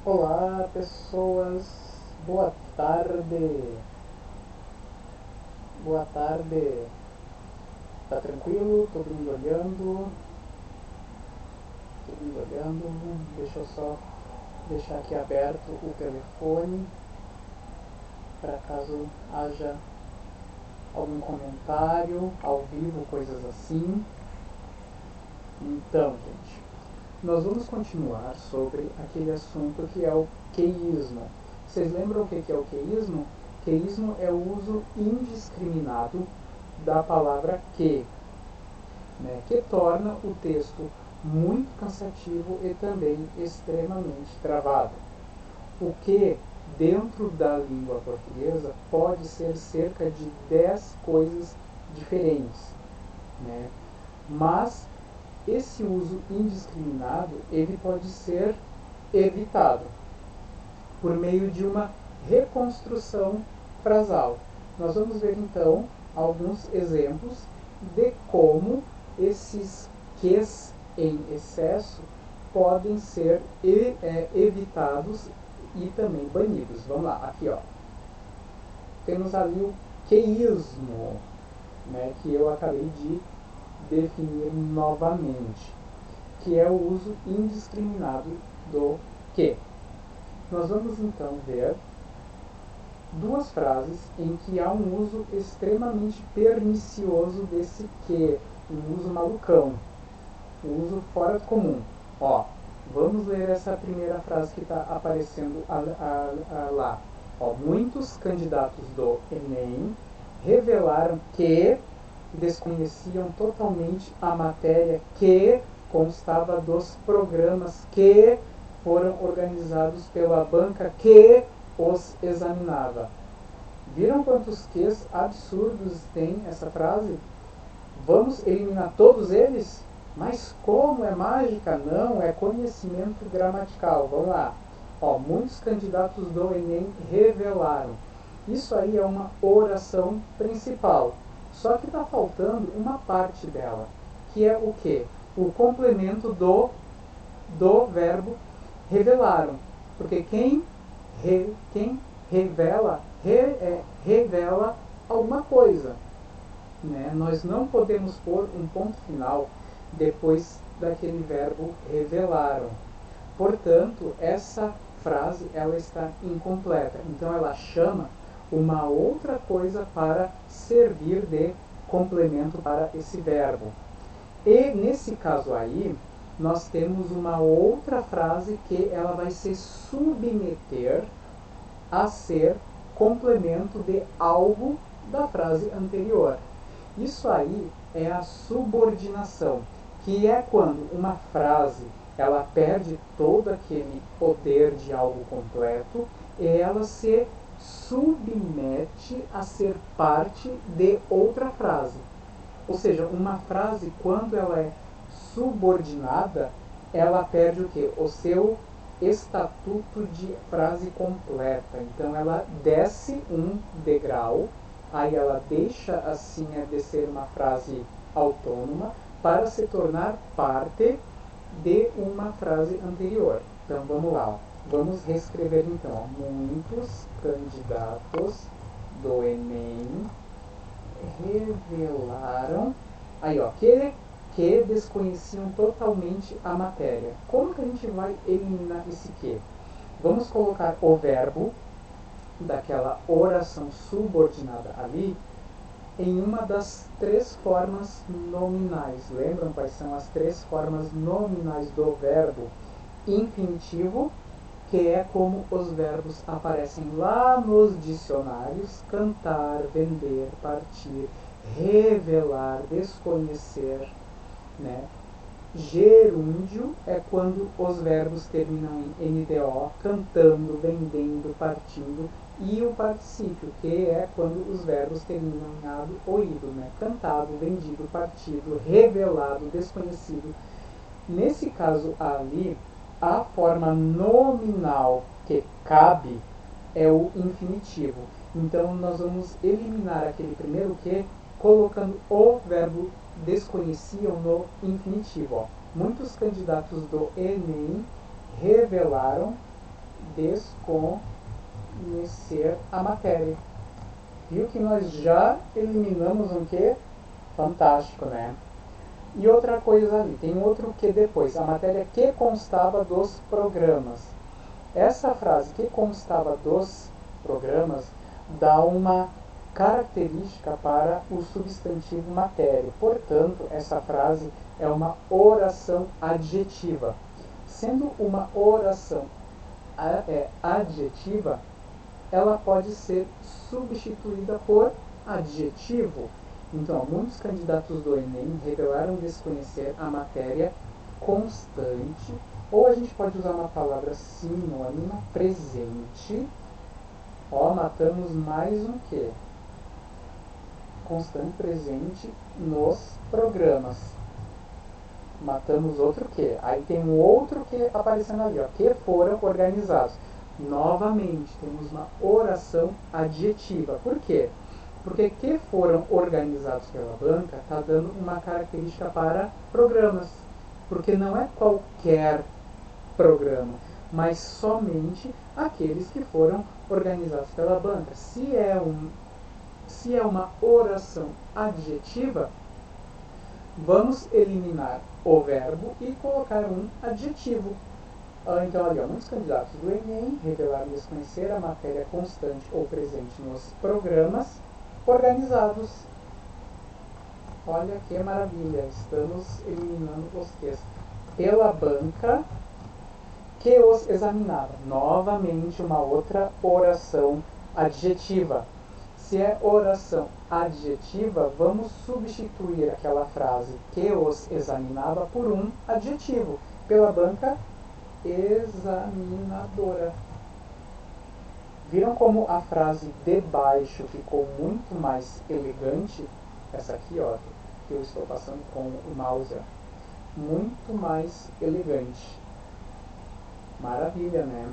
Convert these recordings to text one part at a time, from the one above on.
Olá, pessoas. Boa tarde. Boa tarde. Tá tranquilo? Todo mundo olhando? Todo mundo olhando. Deixa eu só deixar aqui aberto o telefone para caso haja algum comentário ao vivo, coisas assim. Então, gente, nós vamos continuar sobre aquele assunto que é o queísmo. Vocês lembram o que é o queísmo? Queísmo é o uso indiscriminado da palavra que, né, que torna o texto muito cansativo e também extremamente travado. O que, dentro da língua portuguesa, pode ser cerca de 10 coisas diferentes, né? Mas esse uso indiscriminado ele pode ser evitado por meio de uma reconstrução frasal. Nós vamos ver então alguns exemplos de como esses ques em excesso podem ser evitados e também banidos. Vamos lá, aqui ó. Temos ali o queísmo, né, que eu acabei de definir novamente, que é o uso indiscriminado do que. Nós vamos então ver duas frases em que há um uso extremamente pernicioso desse que, um uso malucão, um uso fora do comum. Ó, vamos ler essa primeira frase que está aparecendo lá. Ó, muitos candidatos do Enem revelaram que desconheciam totalmente a matéria que constava dos programas que foram organizados pela banca que os examinava. Viram quantos ques absurdos tem essa frase? Vamos eliminar todos eles? Mas como é mágica? Não, é conhecimento gramatical. Vamos lá. Ó, muitos candidatos do Enem revelaram. Isso aí é uma oração principal. Só que está faltando uma parte dela, que é o quê? O complemento do verbo revelaram. Porque quem revela, revela alguma coisa. Né? Nós não podemos pôr um ponto final depois daquele verbo revelaram. Portanto, essa frase ela está incompleta. Então ela chama uma outra coisa para servir de complemento para esse verbo. E nesse caso aí, nós temos uma outra frase que ela vai se submeter a ser complemento de algo da frase anterior. Isso aí é a subordinação, que é quando uma frase ela perde todo aquele poder de algo completo e ela se submete a ser parte de outra frase. Ou seja, uma frase, quando ela é subordinada, ela perde o quê? O seu estatuto de frase completa. Então ela desce um degrau, aí ela deixa assim de ser uma frase autônoma para se tornar parte de uma frase anterior. Então vamos lá, ó. Vamos reescrever então. Ó. Muitos candidatos do Enem revelaram aí ó, que desconheciam totalmente a matéria. Como que a gente vai eliminar esse que? Vamos colocar o verbo daquela oração subordinada ali em uma das três formas nominais. Lembram quais são as três formas nominais do verbo? Infinitivo, que é como os verbos aparecem lá nos dicionários: cantar, vender, partir, revelar, desconhecer, né? Gerúndio é quando os verbos terminam em NDO, cantando, vendendo, partindo, e o particípio, que é quando os verbos terminam em ado ou ido, né? Cantado, vendido, partido, revelado, desconhecido. Nesse caso ali, a forma nominal que cabe é o infinitivo. Então nós vamos eliminar aquele primeiro que, colocando o verbo desconheciam no infinitivo. Ó. Muitos candidatos do Enem revelaram desconhecer a matéria. Viu que nós já eliminamos um que? Fantástico, né? E outra coisa ali, tem outro que depois, a matéria que constava dos programas. Essa frase, que constava dos programas, dá uma característica para o substantivo matéria. Portanto, essa frase é uma oração adjetiva. Sendo uma oração adjetiva, ela pode ser substituída por adjetivo. Então, muitos candidatos do Enem revelaram desconhecer a matéria constante, ou a gente pode usar uma palavra sinônima, presente. Ó, matamos mais um que? Constante presente nos programas. Matamos outro que? Aí tem um outro que aparecendo ali, ó, que foram organizados. Novamente, temos uma oração adjetiva. Por quê? Porque que foram organizados pela banca está dando uma característica para programas. Porque não é qualquer programa, mas somente aqueles que foram organizados pela banca. Se é uma oração adjetiva, vamos eliminar o verbo e colocar um adjetivo. Então, ali, ó, muitos candidatos do Enem revelaram desconhecer a matéria constante ou presente nos programas organizados. Olha que maravilha, estamos eliminando os textos. Pela banca que os examinava. Novamente, uma outra oração adjetiva. Se é oração adjetiva, vamos substituir aquela frase que os examinava por um adjetivo. Pela banca examinadora. Viram como a frase de baixo ficou muito mais elegante? Essa aqui, ó, que eu estou passando com o mouse, ó. Muito mais elegante. Maravilha, né?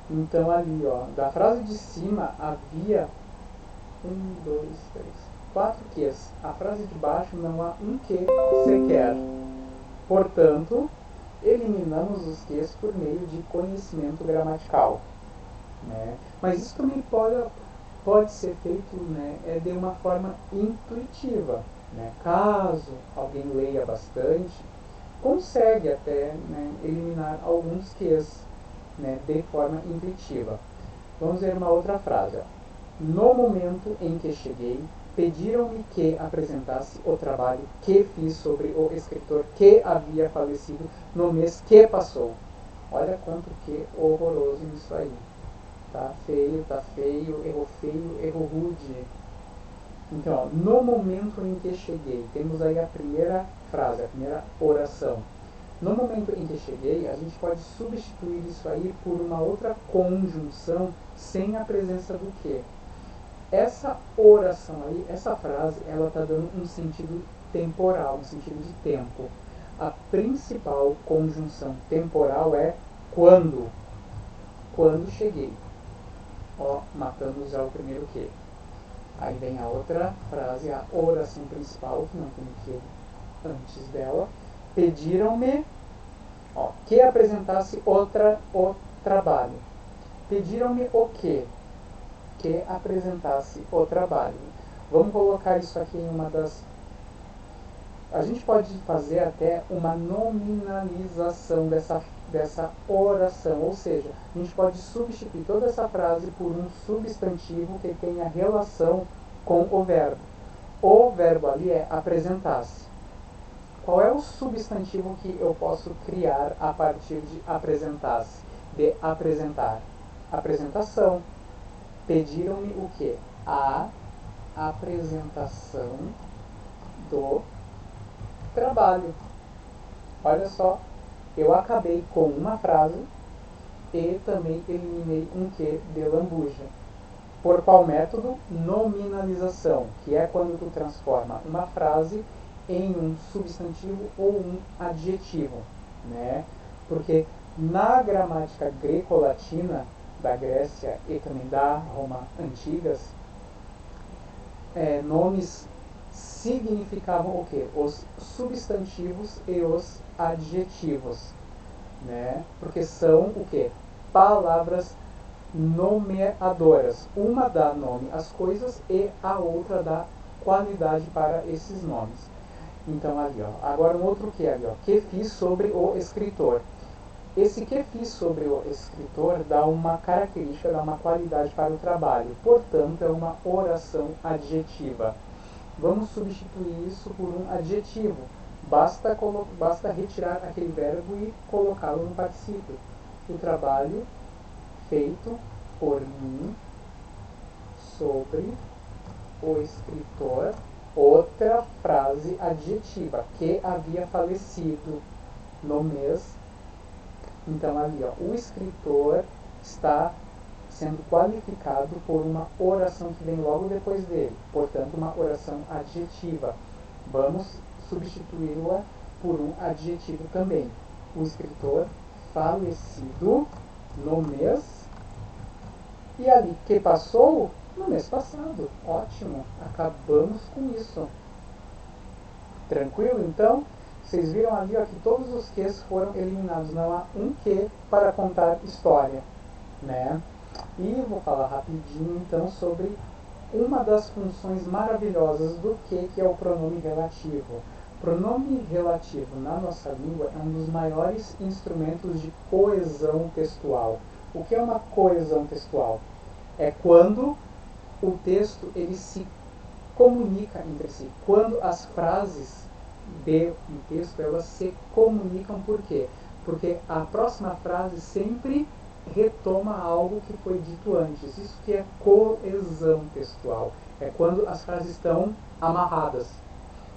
Então ali, ó, da frase de cima havia 4 Qs. A frase de baixo não há um Q sequer. Portanto, eliminamos os Qs por meio de conhecimento gramatical. Né? Mas isso também pode ser feito, né, de uma forma intuitiva. Né? Caso alguém leia bastante, consegue até, né, eliminar alguns Qs, né, de forma intuitiva. Vamos ver uma outra frase. Ó. No momento em que cheguei, pediram-me que apresentasse o trabalho que fiz sobre o escritor que havia falecido no mês que passou. Olha quanto que horroroso isso aí. Tá feio, erro rude. Então, ó, no momento em que cheguei, temos aí a primeira frase, a primeira oração. No momento em que cheguei, a gente pode substituir isso aí por uma outra conjunção sem a presença do que. Essa oração aí, essa frase, ela está dando um sentido temporal, um sentido de tempo. A principal conjunção temporal é quando. Quando cheguei. Ó, matamos já o primeiro que. Aí vem a outra frase, a oração principal, que não tem que antes dela. Pediram-me que apresentasse o trabalho. Pediram-me o quê? Que apresentasse o trabalho. Vamos colocar isso aqui em uma das... A gente pode fazer até uma nominalização dessa oração, ou seja, a gente pode substituir toda essa frase por um substantivo que tenha relação com o verbo. O verbo ali é apresentar-se. Qual é o substantivo que eu posso criar a partir de apresentar-se? De apresentar. Apresentação. Pediram-me o quê? A apresentação do trabalho. Olha só, eu acabei com uma frase e também eliminei um que de lambuja. Por qual método? Nominalização, que é quando tu transforma uma frase em um substantivo ou um adjetivo, né? Porque na gramática greco-latina da Grécia e também da Roma antigas, nomes significavam o quê? Os substantivos e os adjetivos, né? Porque são o quê? palavras nomeadoras. Uma dá nome às coisas e a outra dá qualidade para esses nomes. Então ali, ó, agora um outro que ali, ó, que fiz sobre o escritor. Esse que fiz sobre o escritor dá uma característica, dá uma qualidade para o trabalho. Portanto, é uma oração adjetiva. Vamos substituir isso por um adjetivo. Basta retirar aquele verbo e colocá-lo no particípio. O trabalho feito por mim sobre o escritor, outra frase adjetiva, que havia falecido no mês. Então ali, ó, o escritor está sendo qualificado por uma oração que vem logo depois dele, portanto uma oração adjetiva. Vamos substituí-la por um adjetivo também. O escritor falecido no mês, e ali que passou no mês passado. Ótimo, acabamos com isso. Tranquilo? Então, vocês viram ali, ó, que todos os ques foram eliminados. Não há um que para contar história, né? E vou falar rapidinho então sobre uma das funções maravilhosas do que é o pronome relativo. Pronome relativo na nossa língua é um dos maiores instrumentos de coesão textual. O que é uma coesão textual? É quando o texto ele se comunica entre si. Quando as frases de um texto elas se comunicam, por quê? Porque a próxima frase sempre retoma algo que foi dito antes. Isso que é coesão textual. É quando as frases estão amarradas.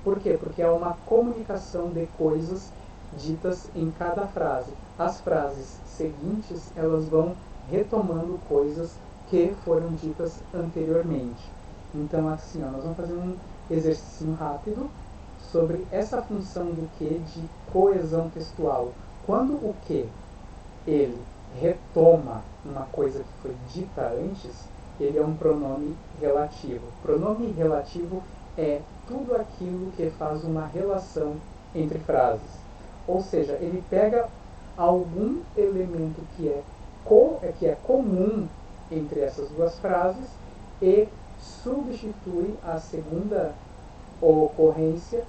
Por quê? Porque é uma comunicação de coisas ditas em cada frase. As frases seguintes, elas vão retomando coisas que foram ditas anteriormente. Então, assim, ó, nós vamos fazer um exercício rápido sobre essa função do que de coesão textual. Quando o que ele retoma uma coisa que foi dita antes, ele é um pronome relativo. Pronome relativo é tudo aquilo que faz uma relação entre frases. Ou seja, ele pega algum elemento que é comum entre essas duas frases e substitui a segunda ocorrência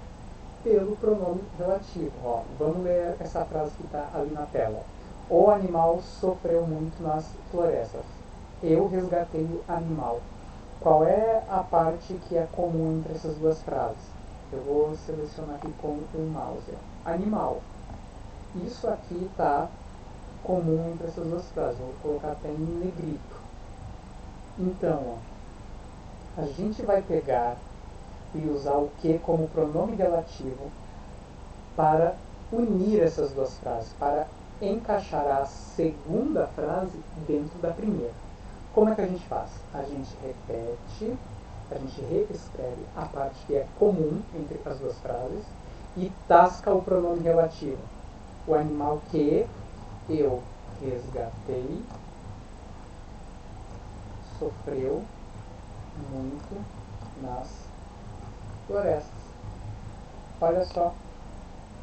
pelo pronome relativo. Ó, vamos ler essa frase que está ali na tela. O animal sofreu muito nas florestas. Eu resgatei o animal. Qual é a parte que é comum entre essas duas frases? Eu vou selecionar aqui com o mouse. Animal. Isso aqui está comum entre essas duas frases. Vou colocar até em negrito. Então, ó, a gente vai pegar e usar o que como pronome relativo para unir essas duas frases, para encaixar a segunda frase dentro da primeira. Como é que a gente faz? A gente repete, a gente reescreve a parte que é comum entre as duas frases e tasca o pronome relativo. O animal que eu resgatei sofreu muito nas florestas. Olha só,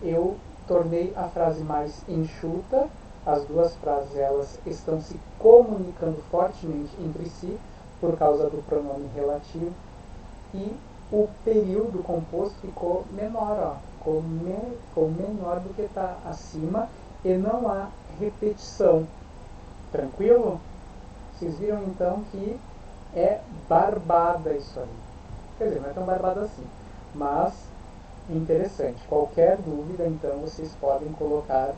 eu tornei a frase mais enxuta, as duas frases elas estão se comunicando fortemente entre si por causa do pronome relativo e o período composto ficou menor, ó, ficou menor do que está acima e não há repetição. Tranquilo? Vocês viram então que é barbada isso aí. Quer dizer, não é tão barbada assim, mas interessante. Qualquer dúvida, então, vocês podem colocar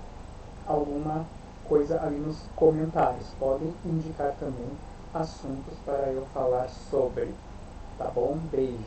alguma coisa ali nos comentários. Podem indicar também assuntos para eu falar sobre. Tá bom? Beijo.